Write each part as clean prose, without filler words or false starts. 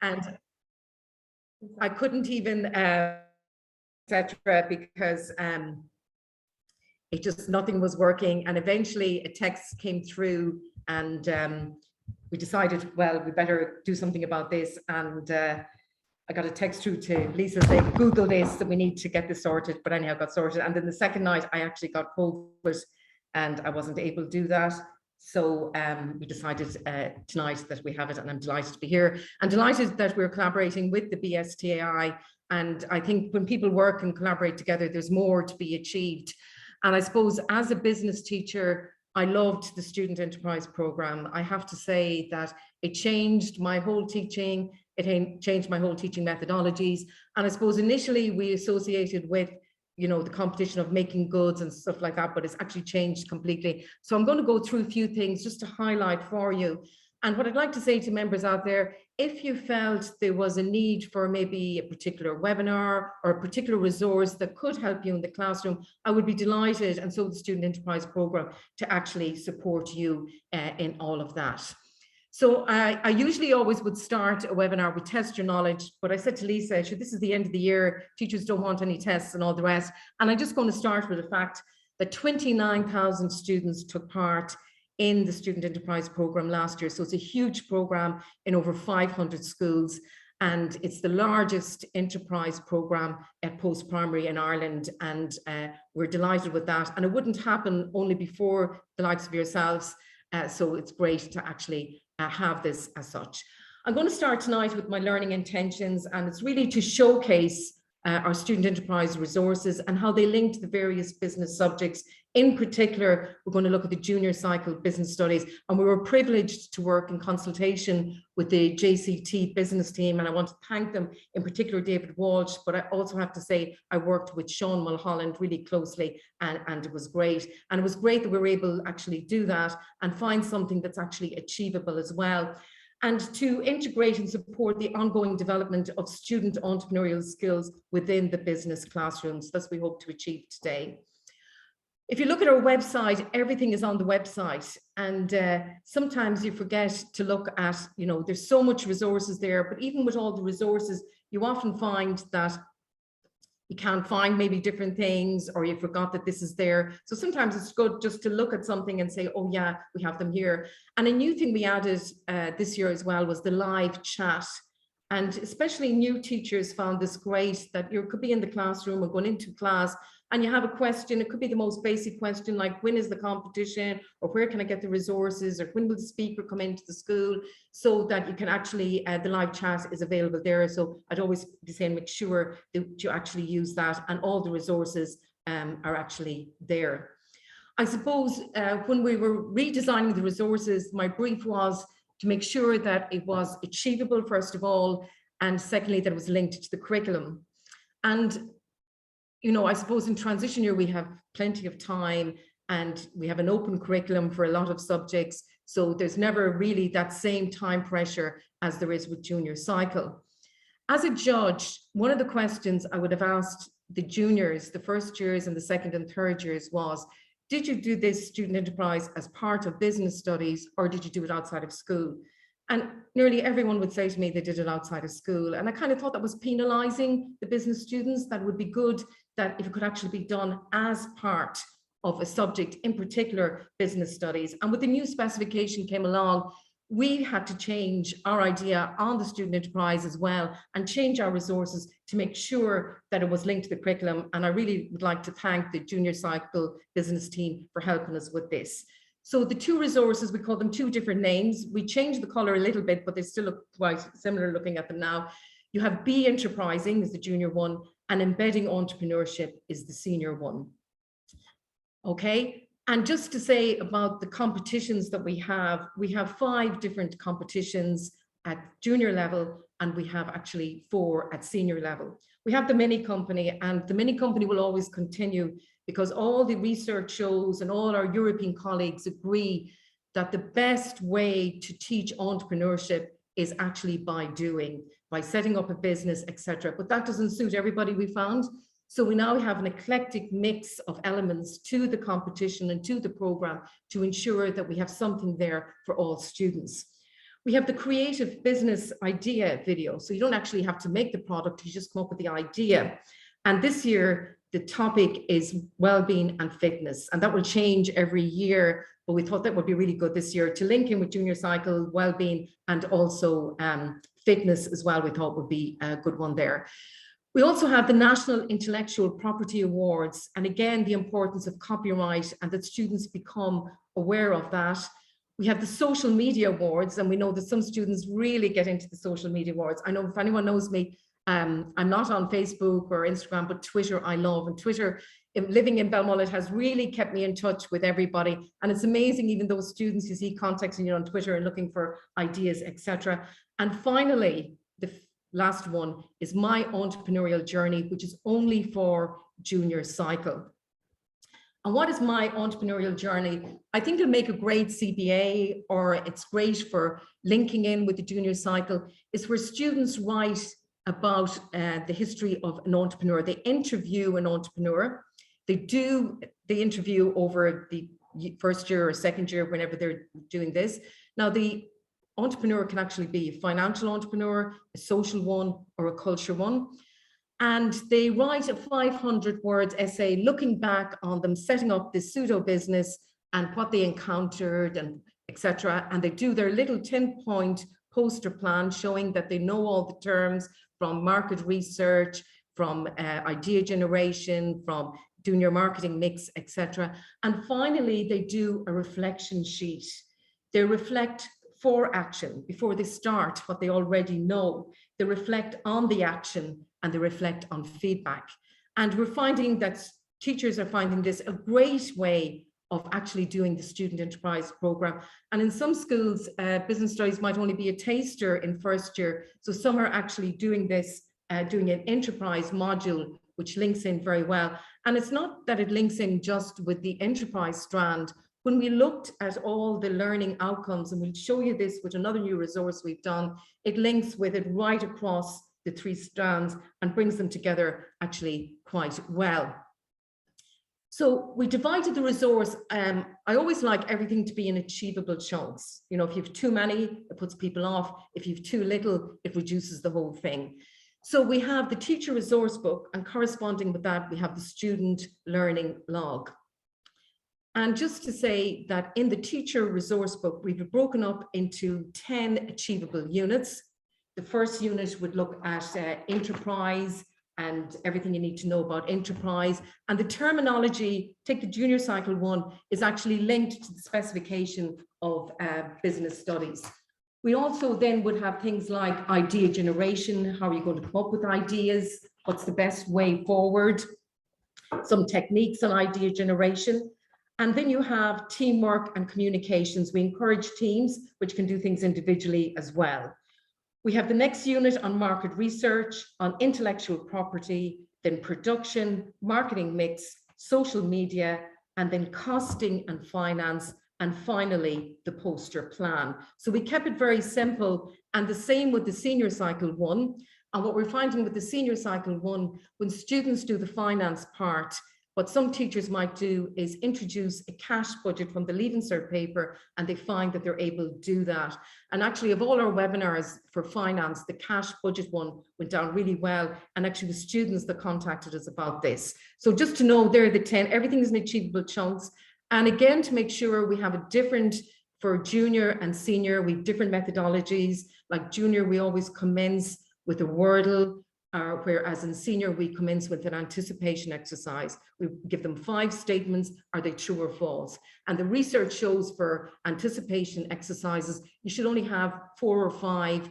And I couldn't even, etc., because it just, nothing was working. And eventually a text came through, and we decided, well, we better do something about this. And I got a text through to Lisa saying, Google this, that we need to get this sorted. But anyhow, got sorted. And then the second night I actually got COVID and I wasn't able to do that. So we decided tonight that we have it, and I'm delighted to be here and delighted that we're collaborating with the BSTAI. And I think when people work and collaborate together, there's more to be achieved. And I suppose as a business teacher, I loved the Student Enterprise Programme. I have to say that it changed my whole teaching. It changed my whole teaching methodologies. And I suppose initially we associated with, you know, the competition of making goods and stuff like that, but it's actually changed completely. So I'm going to go through a few things just to highlight for you. And what I'd like to say to members out there, if you felt there was a need for maybe a particular webinar or a particular resource that could help you in the classroom, I would be delighted, and so the Student Enterprise Programme, to actually support you in all of that. So I usually always would start a webinar with test your knowledge, but I said to Lisa, this is the end of the year, teachers don't want any tests and all the rest. And I'm just going to start with the fact that 29,000 students took part in the Student Enterprise Programme last year. So it's a huge programme in over 500 schools. And it's the largest enterprise programme at post-primary in Ireland. And we're delighted with that. And it wouldn't happen only before the likes of yourselves. So it's great to actually have this as such. I'm going to start tonight with my learning intentions, and it's really to showcase our student enterprise resources and how they link to the various business subjects. In particular, we're going to look at the junior cycle business studies, and we were privileged to work in consultation with the JCT business team, and I want to thank them, in particular David Walsh, but I also have to say I worked with Sean Mulholland really closely, and it was great. And it was great that we were able to actually do that and find something that's actually achievable as well, and to integrate and support the ongoing development of student entrepreneurial skills within the business classrooms. That's what we hope to achieve today. If you look at our website, everything is on the website, and sometimes you forget to look at, you know, there's so much resources there, but even with all the resources, you often find that you can't find maybe different things, or you forgot that this is there. So sometimes it's good just to look at something and say, oh yeah, we have them here. And a new thing we added this year as well was the live chat. And especially new teachers found this great, that you could be in the classroom or going into class and you have a question. It could be the most basic question, like when is the competition, or where can I get the resources, or when will the speaker come into the school, so that you can actually, the live chat is available there. So I'd always be saying, make sure that you actually use that, and all the resources are actually there. I suppose when we were redesigning the resources, my brief was to make sure that it was achievable, first of all, and secondly, that it was linked to the curriculum. And you know, I suppose in transition year, we have plenty of time and we have an open curriculum for a lot of subjects. So there's never really that same time pressure as there is with junior cycle. As a judge, one of the questions I would have asked the juniors, the first years and the second and third years was, did you do this student enterprise as part of business studies, or did you do it outside of school? And nearly everyone would say to me they did it outside of school. And I kind of thought that was penalizing the business students. That would be good that if it could actually be done as part of a subject, in particular business studies. And with the new specification came along, we had to change our idea on the student enterprise as well, and change our resources to make sure that it was linked to the curriculum. And I really would like to thank the junior cycle business team for helping us with this. So the two resources, we call them two different names. We changed the color a little bit, but they still look quite similar looking at them now. You have Be Enterprising is the junior one, and Embedding Entrepreneurship is the senior one. Okay, and just to say about the competitions that we have 5 different competitions at junior level, and we have actually 4 at senior level. We have the mini company, and the mini company will always continue, because all the research shows and all our European colleagues agree that the best way to teach entrepreneurship is actually by doing, by setting up a business, etc. But that doesn't suit everybody, we found. So we now have an eclectic mix of elements to the competition and to the program to ensure that we have something there for all students. We have the creative business idea video. So you don't actually have to make the product, you just come up with the idea. And this year, the topic is well-being and fitness, and that will change every year. But we thought that would be really good this year to link in with junior cycle, well-being, and also fitness as well. We thought would be a good one there. We also have the National Intellectual Property Awards, and again, the importance of copyright and that students become aware of that. We have the Social Media Awards, and we know that some students really get into the social media awards. I know if anyone knows me, I'm not on Facebook or Instagram, but Twitter I love. And Twitter, living in Belmullet, has really kept me in touch with everybody. And it's amazing, even those students you see contacting you on Twitter and looking for ideas, etc. And finally, the last one is my entrepreneurial journey, which is only for junior cycle. And what is my entrepreneurial journey? I think it'll make a great CBA, or it's great for linking in with the junior cycle. It's where students write about the history of an entrepreneur. They interview an entrepreneur. They do the interview over the first year or second year, whenever they're doing this. Now, the entrepreneur can actually be a financial entrepreneur, a social one, or a culture one. And they write a 500-word essay looking back on them setting up this pseudo business and what they encountered, and etc. And they do their little 10-point poster plan showing that they know all the terms, from market research, from idea generation, from doing your marketing mix, etc. And finally, they do a reflection sheet. They reflect for action before they start what they already know. They reflect on the action, and they reflect on feedback. And we're finding that teachers are finding this a great way of actually doing the student enterprise program. And in some schools, business studies might only be a taster in first year. So some are actually doing this, doing an enterprise module, which links in very well. And it's not that it links in just with the enterprise strand. When we looked at all the learning outcomes, and we'll show you this with another new resource we've done, it links with it right across the three strands and brings them together actually quite well. So we divided the resource. I always like everything to be in achievable chunks. You know, if you have too many, it puts people off. If you have too little, it reduces the whole thing. So we have the teacher resource book, and corresponding with that, we have the student learning log. And just to say that in the teacher resource book, we've broken up into 10 achievable units. The first unit would look at enterprise and everything you need to know about enterprise. And the terminology, take the junior cycle one, is actually linked to the specification of business studies. We also then would have things like idea generation. How are you going to come up with ideas? What's the best way forward? Some techniques on idea generation. And then you have teamwork and communications. We encourage teams, which can do things individually as well. We have the next unit on market research, on intellectual property, then production, marketing mix, social media, and then costing and finance, and finally the poster plan. So we kept it very simple, and the same with the senior cycle one. And what we're finding with the senior cycle one, when students do the finance part, what some teachers might do is introduce a cash budget from the Leaving Cert paper, and they find that they're able to do that. And actually, of all our webinars for finance, the cash budget one went down really well, and actually the students that contacted us about this. So just to know, there are the 10, everything is in achievable chunks. And again, to make sure we have a different, for junior and senior, we have different methodologies. Like junior, we always commence with a Wordle, whereas in senior, we commence with an anticipation exercise. We give them 5 statements. Are they true or false? And the research shows for anticipation exercises, you should only have 4 or 5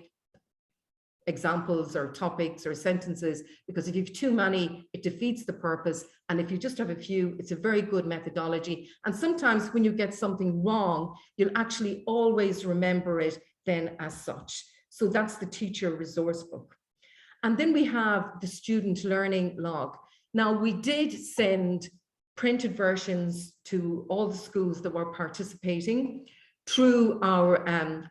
examples or topics or sentences, because if you have too many, it defeats the purpose. And if you just have a few, it's a very good methodology. And sometimes when you get something wrong, you'll actually always remember it then as such. So that's the teacher resource book. And then we have the student learning log. Now, we did send printed versions to all the schools that were participating through our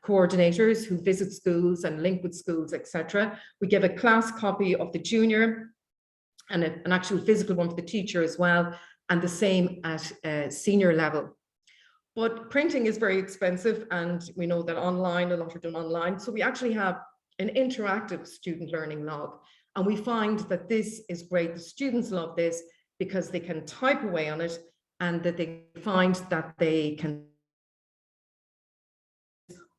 coordinators who visit schools and link with schools, etc. We give a class copy of the junior and an actual physical one for the teacher as well, and the same at senior level. But printing is very expensive, and we know that online, a lot are done online. So we actually have an interactive student learning log. And we find that this is great. The students love this because they can type away on it, and that they find that they can,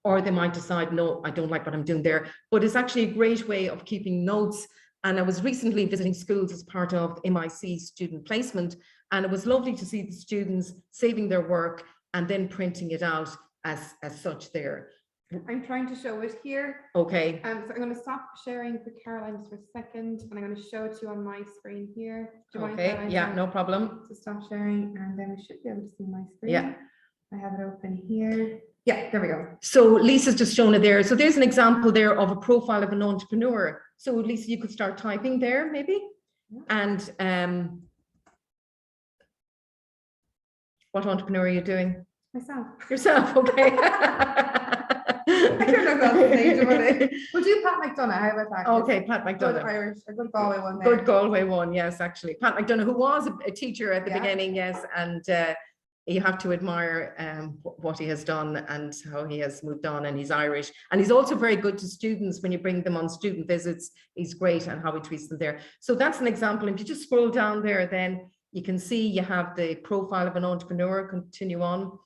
or they might decide, no, I don't like what I'm doing there. But it's actually a great way of keeping notes. And I was recently visiting schools as part of MIC student placement, and it was lovely to see the students saving their work and then printing it out as such there. I'm trying to show it here. Okay. So I'm going to stop sharing for Caroline just for a second, and I'm going to show it to you on my screen here. Do you mind, Okay, Caroline? yeah, no problem. So stop sharing, and then we should be able to see my screen. Yeah. I have it open here. Yeah, there we go. So Lisa's just shown it there. So there's an example there of a profile of an entrepreneur. So Lisa, you could start typing there maybe. Yeah. And what entrepreneur are you doing? Myself. Yourself, okay. I don't know about the name of it. We'll do Pat McDonough. How about that? Okay, Pat McDonough. Good Irish, a good Galway one there. Good Galway one, yes, actually. Pat McDonough, who was a teacher at the beginning, yes, and you have to admire what he has done and how he has moved on, and he's Irish. And he's also very good to students when you bring them on student visits. He's great and how he treats them there. So that's an example. If you just scroll down there, then you can see you have the profile of an entrepreneur, continue on.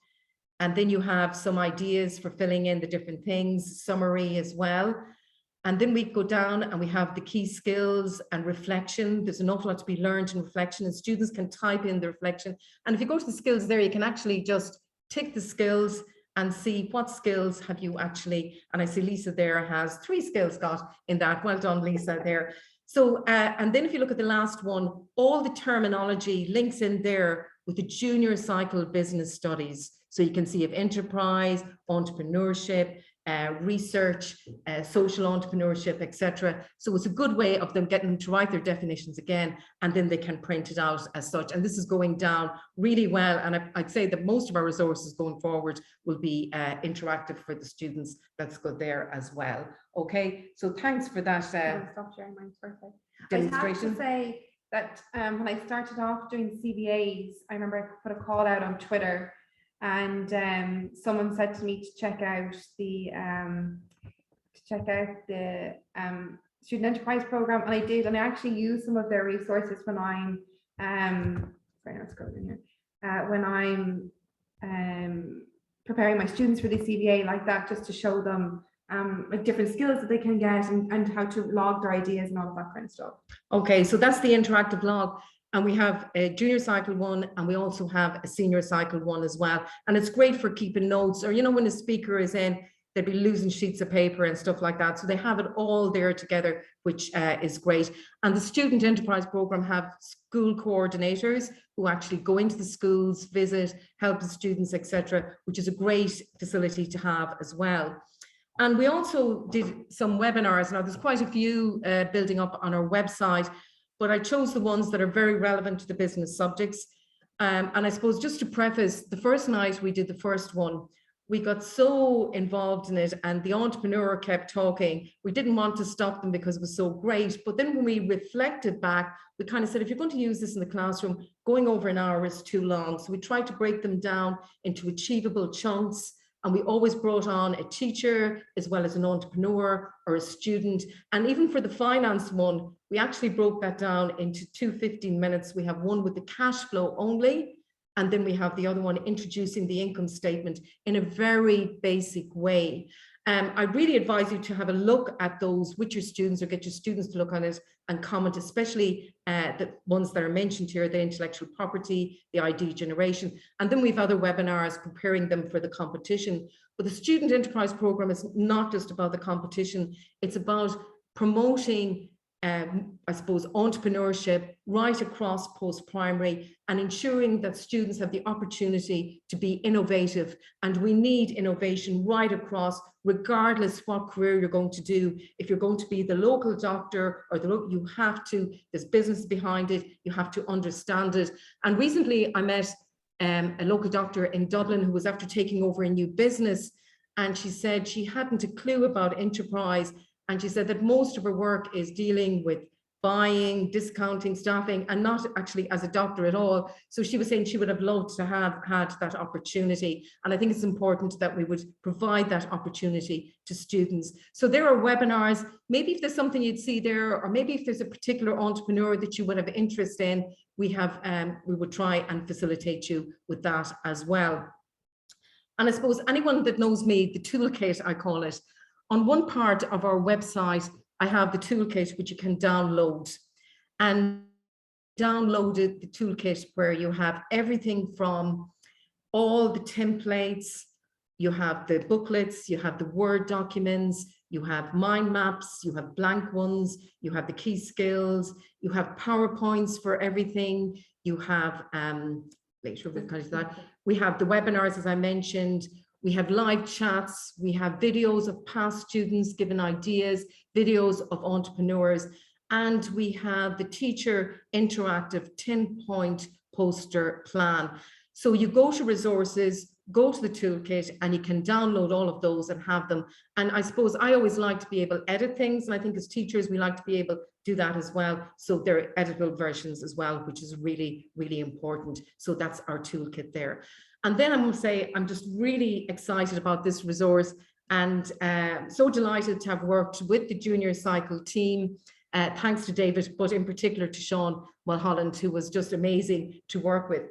And then you have some ideas for filling in the different things, summary as well. And then we go down and we have the key skills and reflection. There's an awful lot to be learned in reflection, and students can type in the reflection. And if you go to the skills there, you can actually just tick the skills and see what skills have you actually, and I see Lisa there has 3 skills got in that. Well done, Lisa, there. So, and then if you look at the last one, all the terminology links in there with the junior cycle business studies. So you can see of enterprise, entrepreneurship, research, social entrepreneurship, etc. So it's a good way of them getting to write their definitions again, and then they can print it out as such. And this is going down really well. And I'd say that most of our resources going forward will be interactive for the students. That's good there as well. Okay, so thanks for that stop sharing mine, perfect. demonstration. I have to say that when I started off doing CVAs, I remember I put a call out on Twitter, and someone said to me to check out the student enterprise program, and I did, and I actually used some of their resources when I'm sorry, let's go in here, when I'm preparing my students for the CVA like that, just to show them like different skills that they can get, and how to log their ideas and all of that kind of stuff. Okay, so that's the interactive log. And we have a junior cycle one, and we also have a senior cycle one as well. And it's great for keeping notes, or, you know, when a speaker is in, they'd be losing sheets of paper and stuff like that. So they have it all there together, which is great. And the student enterprise program have school coordinators who actually go into the schools, visit, help the students, etc., which is a great facility to have as well. And we also did some webinars. Now there's quite a few building up on our website, but I chose the ones that are very relevant to the business subjects. And I suppose just to preface, the first night we did the first one, we got so involved in it, and the entrepreneur kept talking. We didn't want to stop them because it was so great. But then when we reflected back, we kind of said, if you're going to use this in the classroom, going over an hour is too long. So we tried to break them down into achievable chunks. And we always brought on a teacher as well as an entrepreneur or a student. And even for the finance one, we actually broke that down into 2 15 minutes. We have one with the cash flow only, and then we have the other one introducing the income statement in a very basic way. I really advise you to have a look at those with your students, or get your students to look on it and comment, especially the ones that are mentioned here, the intellectual property, the ID generation. And then we've other webinars preparing them for the competition. But the student enterprise program is not just about the competition, it's about promoting I suppose entrepreneurship right across post-primary, and ensuring that students have the opportunity to be innovative. And we need innovation right across, regardless what career you're going to do. If you're going to be the local doctor or you have to, there's business behind it, you have to understand it. And recently I met a local doctor in Dublin who was after taking over a new business, and she said she hadn't a clue about enterprise. And she said that most of her work is dealing with buying, discounting, staffing, and not actually as a doctor at all. So she was saying she would have loved to have had that opportunity. And I think it's important that we would provide that opportunity to students. So there are webinars, maybe if there's something you'd see there, or maybe if there's a particular entrepreneur that you would have interest in, we would try and facilitate you with that as well. And I suppose anyone that knows me, the toolkit, I call it, on one part of our website, I have the toolkit which you can download, and downloaded the toolkit where you have everything from all the templates, you have the booklets, you have the Word documents, you have mind maps, you have blank ones, you have the key skills, you have PowerPoints for everything, you have, later we'll come to that, we have the webinars, as I mentioned, we have live chats, we have videos of past students giving ideas, videos of entrepreneurs, and we have the teacher interactive 10-point poster plan. So you go to resources, go to the toolkit, and you can download all of those and have them. And I suppose I always like to be able to edit things, and I think as teachers, we like to be able to do that as well. So there are editable versions as well, which is really, really important. So that's our toolkit there. And then I must say, I'm just really excited about this resource, and so delighted to have worked with the junior cycle team. Thanks to David, but in particular to Sean Mulholland, who was just amazing to work with.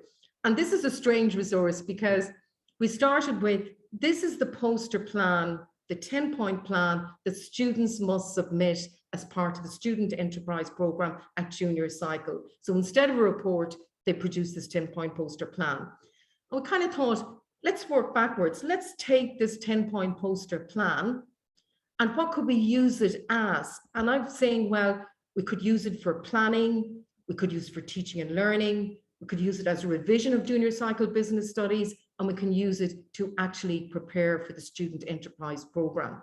And this is a strange resource because we started with, this is the poster plan, the 10-point plan that students must submit as part of the Student Enterprise Programme at Junior Cycle. So instead of a report, they produce this 10-point poster plan. And we kind of thought, let's work backwards. Let's take this 10-point poster plan and what could we use it as? And I'm saying, well, we could use it for planning, we could use it for teaching and learning, we could use it as a revision of junior cycle business studies, and we can use it to actually prepare for the Student Enterprise Programme.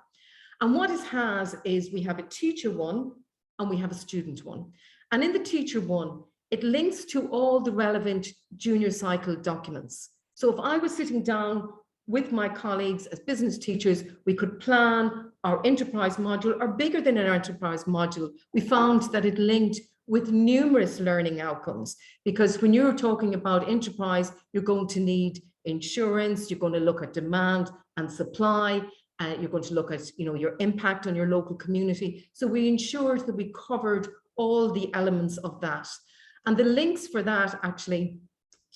And what it has is we have a teacher one and we have a student one. And in the teacher one, it links to all the relevant junior cycle documents. So if I was sitting down with my colleagues as business teachers, we could plan our enterprise module, or bigger than an enterprise module. We found that it linked with numerous learning outcomes, because when you're talking about enterprise, you're going to need insurance, you're going to look at demand and supply, you're going to look at, you know, your impact on your local community. So we ensured that we covered all the elements of that. And the links for that actually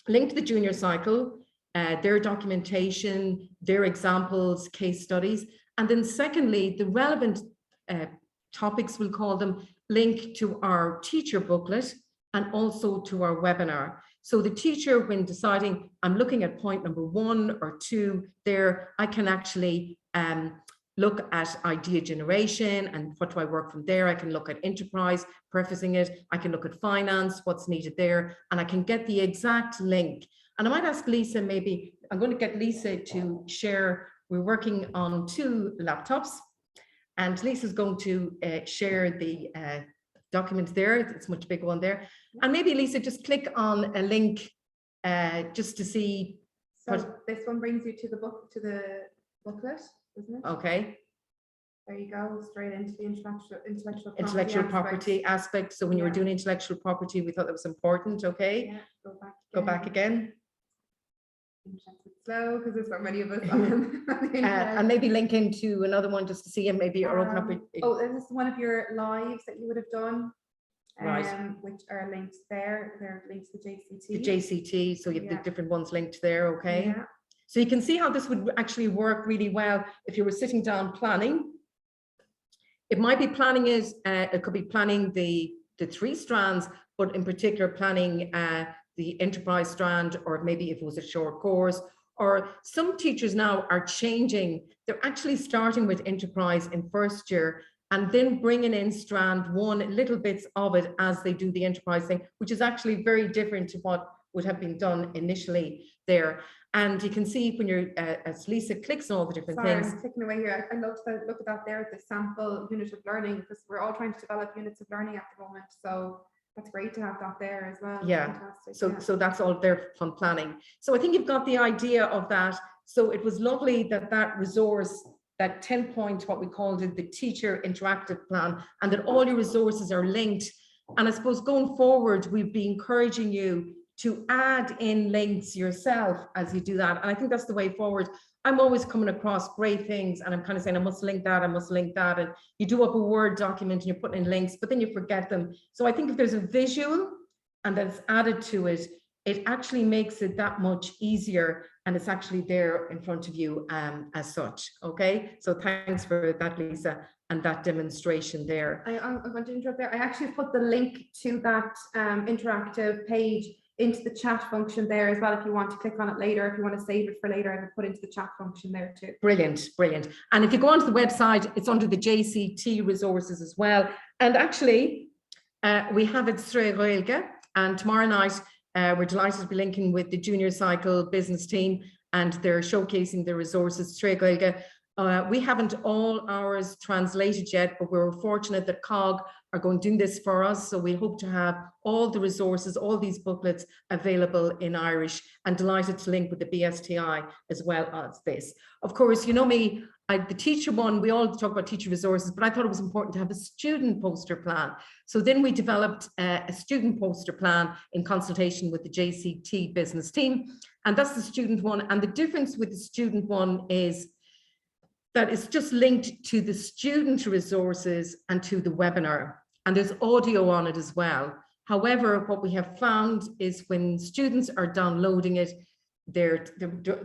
link to the junior cycle, their documentation, their examples, case studies. And then secondly, the relevant topics, we'll call them, link to our teacher booklet and also to our webinar. So the teacher, when deciding, I'm looking at point number 1 or 2 there, I can actually look at idea generation and what do I work from there. I can look at enterprise, prefacing it. I can look at finance, what's needed there, and I can get the exact link. And I might ask Lisa, maybe, I'm going to get Lisa to share. We're working on 2 laptops, and Lisa's going to share the document there. It's a much bigger one there. And maybe Lisa, just click on a link just to see. So this one brings you to the booklet, isn't it? Okay. There you go, straight into the intellectual property aspect. So when you were doing intellectual property, we thought that was important. Okay. Yeah, go back again. Slow, because there's so many of us on and maybe link into another one just to see, and maybe your own property. Oh, this is one of your lives that you would have done, right, which are linked there. They're linked to the JCT. The JCT, so you have the different ones linked there. Okay. Yeah. So you can see how this would actually work really well if you were sitting down planning. It might be planning it could be planning the 3 strands, but in particular planning the enterprise strand, or maybe if it was a short course. Or some teachers now are changing, they're actually starting with enterprise in first year and then bringing in strand 1, little bits of it as they do the enterprise thing, which is actually very different to what would have been done initially there. And you can see when you're, as Lisa clicks on all the different things. I'm clicking away here. I love to look at that there, the sample unit of learning, because we're all trying to develop units of learning at the moment. So that's great to have that there as well. Yeah. Fantastic. So that's all there from planning. So I think you've got the idea of that. So it was lovely that resource, that 10-point, what we called it, the teacher interactive plan, and that all your resources are linked. And I suppose going forward, we'd be encouraging you to add in links yourself as you do that. And I think that's the way forward. I'm always coming across great things and I'm kind of saying, I must link that, I must link that. And you do up a Word document and you're putting in links, but then you forget them. So I think if there's a visual and that's added to it, it actually makes it that much easier, and it's actually there in front of you as such. Okay, so thanks for that, Lisa, and that demonstration there. I'm going to interrupt there. I actually put the link to that interactive page into the chat function there as well. If you want to click on it later, if you want to save it for later, I will put into the chat function there too. Brilliant, brilliant. And if you go onto the website, it's under the JCT resources as well. And actually, we have it Srei, and tomorrow night, we're delighted to be linking with the Junior Cycle business team, and they're showcasing the resources. We haven't all ours translated yet, but we're fortunate that COG are going to do this for us. So we hope to have all the resources, all these booklets available in Irish, and delighted to link with the BSTAI as well as this. Of course, you know me, the teacher one, we all talk about teacher resources, but I thought it was important to have a student poster plan. So then we developed a student poster plan in consultation with the JCT business team. And that's the student one. And the difference with the student one is that it's just linked to the student resources and to the webinar. And there's audio on it as well. However, what we have found is when students are downloading it, they're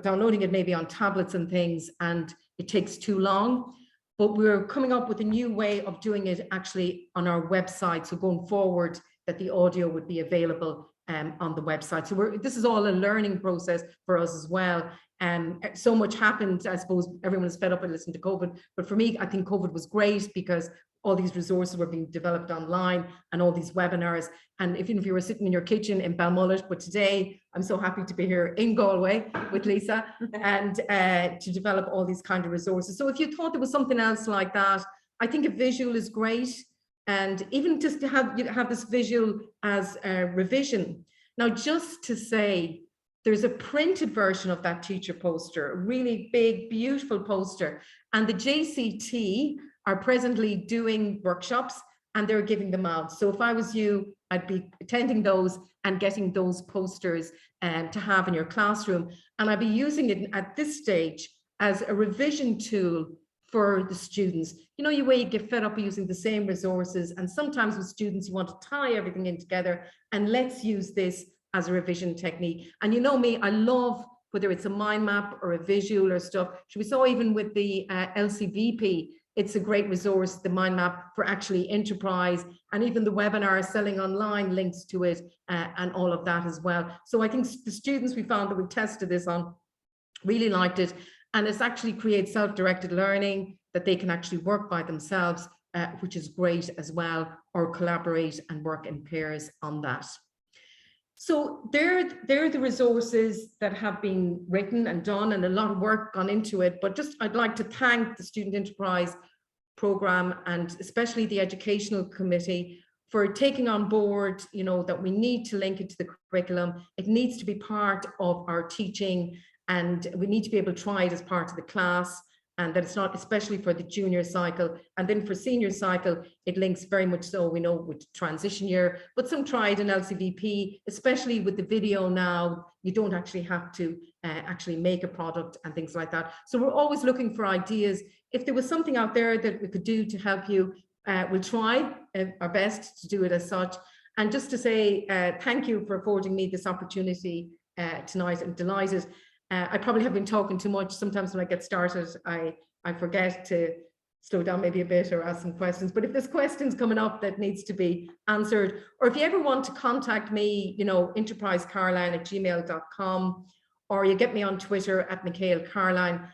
downloading it maybe on tablets and things, and it takes too long. But we're coming up with a new way of doing it actually on our website. So going forward, that the audio would be available on the website. So this is all a learning process for us as well. So much happened. I suppose everyone is fed up and listened to COVID, but for me, I think COVID was great because all these resources were being developed online and all these webinars. And even if you were sitting in your kitchen in Balmullet, but today I'm so happy to be here in Galway with Lisa and to develop all these kind of resources. So if you thought there was something else like that, I think a visual is great. And even just to have this visual as a revision. Now, just to say, there's a printed version of that teacher poster, a really big, beautiful poster. And the JCT are presently doing workshops and they're giving them out. So if I was you, I'd be attending those and getting those posters to have in your classroom. And I'd be using it at this stage as a revision tool for the students. You know, you get fed up using the same resources, and sometimes with students, you want to tie everything in together, and let's use this as a revision technique. And you know me, I love whether it's a mind map or a visual or stuff. So we saw even with the LCVP, it's a great resource, the mind map for actually enterprise, and even the webinar selling online links to it and all of that as well. So I think the students we found that we tested this on really liked it. And it's actually creates self-directed learning that they can actually work by themselves, which is great as well, or collaborate and work in pairs on that. So they're the resources that have been written and done, and a lot of work gone into it. But just I'd like to thank the Student Enterprise Programme and especially the Educational Committee for taking on board, you know, that we need to link it to the curriculum. It needs to be part of our teaching, and we need to be able to try it as part of the class, and that it's not, especially for the junior cycle. And then for senior cycle, it links very much so, we know, with transition year, but some tried in LCVP, especially with the video now, you don't actually have to actually make a product and things like that. So we're always looking for ideas. If there was something out there that we could do to help you, we'll try our best to do it as such. And just to say thank you for affording me this opportunity tonight. I'm delighted. I probably have been talking too much. Sometimes when I get started, I forget to slow down maybe a bit or ask some questions. But if there's questions coming up that needs to be answered, or if you ever want to contact me, you know, enterprisecaroline@gmail.com, or you get me on Twitter at Michael Caroline.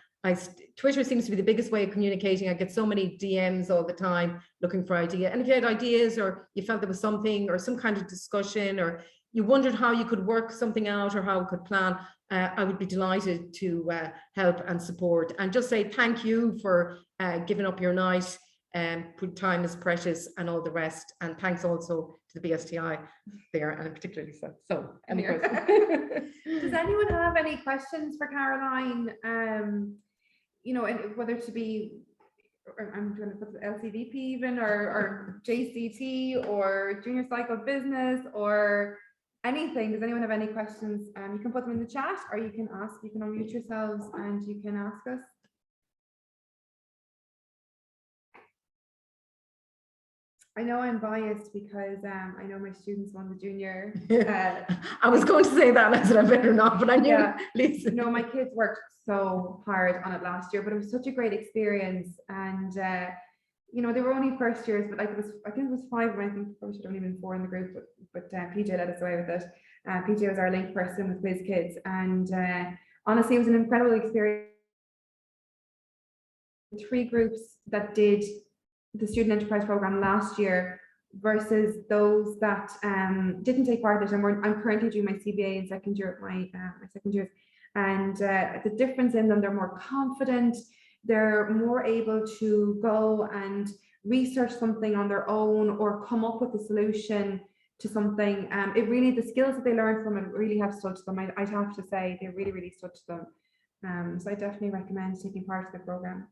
Twitter seems to be the biggest way of communicating. I get so many DMs all the time looking for ideas. And if you had ideas, or you felt there was something or some kind of discussion, or you wondered how you could work something out or how we could plan, I would be delighted to help and support. And just say thank you for giving up your night, time is precious and all the rest. And thanks also to the BSTI there, and particularly so. Any questions? Does anyone have any questions for Caroline? You know, whether to be I'm going to put the LCDP even, or JCT, or junior cycle business, or anything. Does anyone have any questions? You can put them in the chat, or you can unmute yourselves and you can ask us. I know I'm biased because I know my students won the junior. I was going to say that, and I said I better not, but I knew. Yeah. Lisa. No, my kids worked so hard on it last year, but it was such a great experience. And you know, they were only first years, but like I think it was 5, and I think probably should only been 4 in the group. But PJ led us away with it. PJ was our link person with Whiz Kids, and honestly, it was an incredible experience. 3 groups that did the student enterprise program last year versus those that didn't take part in it. And I'm currently doing my CBA in second year of my second years, and the difference in them, they're more confident, they're more able to go and research something on their own or come up with a solution to something. It really, the skills that they learned from it really have stood to them. I'd have to say they really stood to them. So I definitely recommend taking part of the program.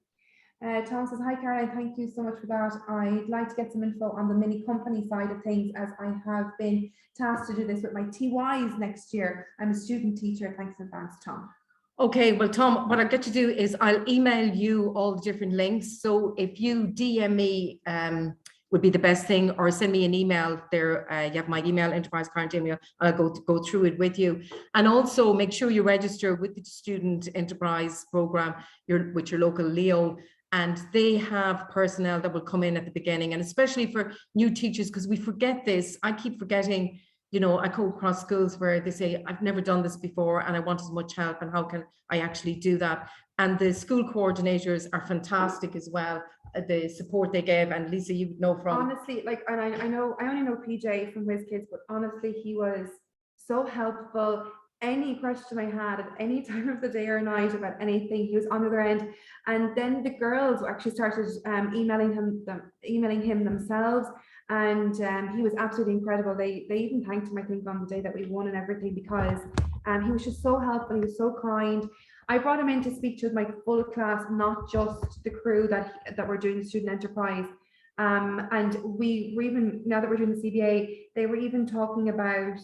Tom says, hi Caroline, thank you so much for that. I'd like to get some info on the mini company side of things, as I have been tasked to do this with my TYs next year. I'm a student teacher. Thanks in advance, Tom. Okay, well, Tom, what I'll get to do is I'll email you all the different links. So if you DM me, would be the best thing, or send me an email there. You have my email, enterprise current email. I'll go through it with you. And also make sure you register with the student enterprise program with your local Leo. And they have personnel that will come in at the beginning, and especially for new teachers, because we forget this. I keep forgetting, you know, I go across schools where they say, I've never done this before and I want as much help, and how can I actually do that? And the school coordinators are fantastic as well, the support they give. And Lisa, you know from... Honestly, like, and I only know PJ from Whiz Kids, but honestly, he was so helpful. Any question I had at any time of the day or night about anything, he was on the other end. And then the girls actually started emailing him themselves, and he was absolutely incredible. They even thanked him, I think, on the day that we won and everything, because he was just so helpful. He was so kind. I brought him in to speak to my full class, not just the crew that were doing the student enterprise. And we were even, now that we're doing the CBA, they were even talking about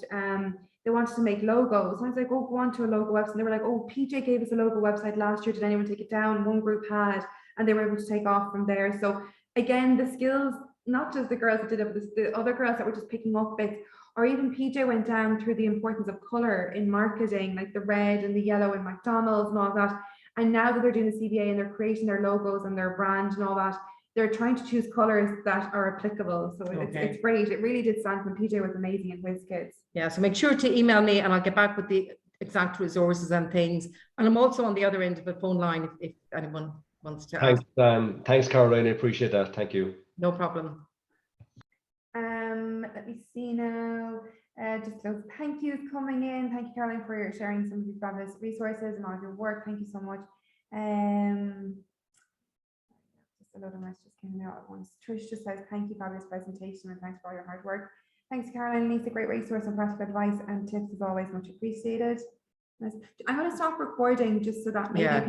they wanted to make logos. And I was like, oh, go on to a logo website. And they were like, oh, PJ gave us a logo website last year. Did anyone take it down? One group had, and they were able to take off from there. So again, the skills, not just the girls that did it, but the other girls that were just picking up bits, or even PJ went down through the importance of color in marketing, like the red and the yellow in McDonald's and all that. And now that they're doing the CBA and they're creating their logos and their brand and all that, they're trying to choose colors that are applicable. So it's great. It really did stand, and PJ was amazing in Whiz Kids. Yeah, so make sure to email me and I'll get back with the exact resources and things. And I'm also on the other end of the phone line if anyone wants to ask. Thanks, Caroline. I appreciate that. Thank you. No problem. Let me see now. Just those thank yous coming in. Thank you, Caroline, for sharing some of these fabulous resources and all of your work. Thank you so much. Just a load of messages came out at once. Trish just says, thank you, fabulous presentation, and thanks for all your hard work. Thanks, Caroline and Lisa, great resource and practical advice and tips is always much appreciated. I'm going to stop recording just so that maybe people